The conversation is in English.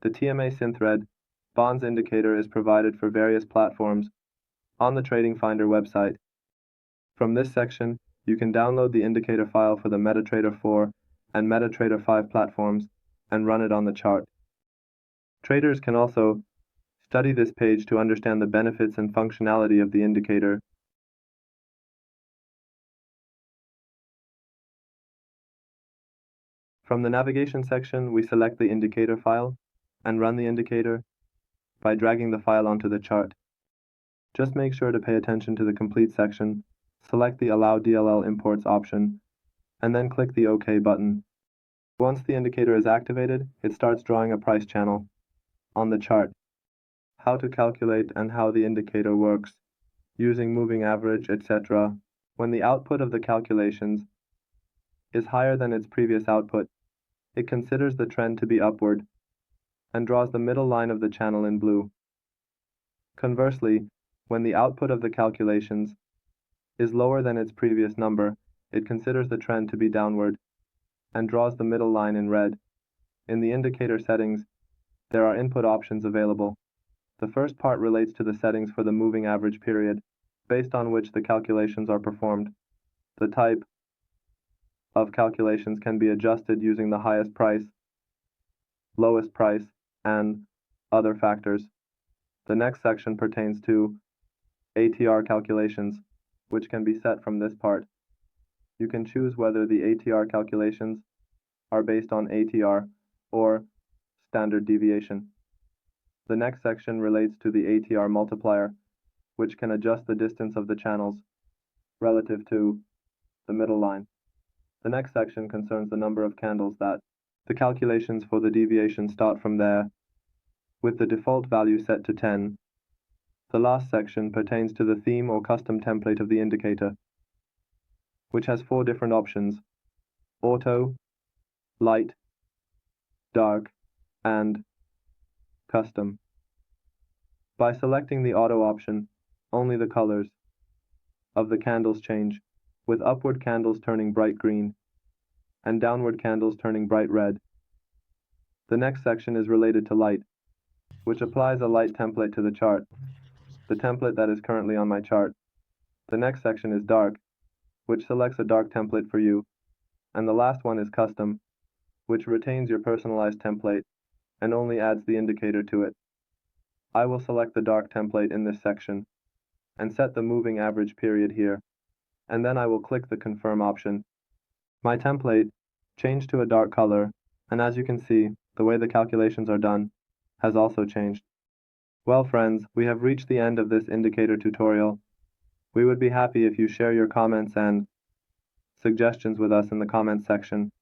The TMA Synthread bonds indicator is provided for various platforms on the TradingFinder website. From this section, you can download the indicator file for the MetaTrader 4 and MetaTrader 5 platforms and run it on the chart. Traders can also study this page to understand the benefits and functionality of the indicator. From the navigation section, we select the indicator file and run the indicator by dragging the file onto the chart. Just make sure to pay attention to the complete section, select the Allow DLL Imports option, and then click the OK button. Once the indicator is activated, it starts drawing a price channel on the chart. How to calculate and how the indicator works, using moving average, etc. When the output of the calculations is higher than its previous output, it considers the trend to be upward and draws the middle line of the channel in blue. Conversely, when the output of the calculations is lower than its previous number, it considers the trend to be downward and draws the middle line in red. In the indicator settings, there are input options available. The first part relates to the settings for the moving average period, based on which the calculations are performed. The type of calculations can be adjusted using the highest price, lowest price, and other factors. The next section pertains to ATR calculations, which can be set from this part. You can choose whether the ATR calculations are based on ATR or standard deviation. The next section relates to the ATR multiplier, which can adjust the distance of the channels relative to the middle line. The next section concerns the number of candles that the calculations for the deviation start from there, with the default value set to 10. The last section pertains to the theme or custom template of the indicator, which has 4 different options: auto, light, dark, and custom. By selecting the auto option, only the colors of the candles change, with upward candles turning bright green and downward candles turning bright red. The next section is related to light, which applies a light template to the chart, the template that is currently on my chart. The next section is dark, which selects a dark template for you, and the last one is custom, which retains your personalized template and only adds the indicator to it. I will select the dark template in this section and set the moving average period here, and then I will click the confirm option. My template changed to a dark color, and as you can see, the way the calculations are done has also changed. Well friends, we have reached the end of this indicator tutorial. We would be happy if you share your comments and suggestions with us in the comments section.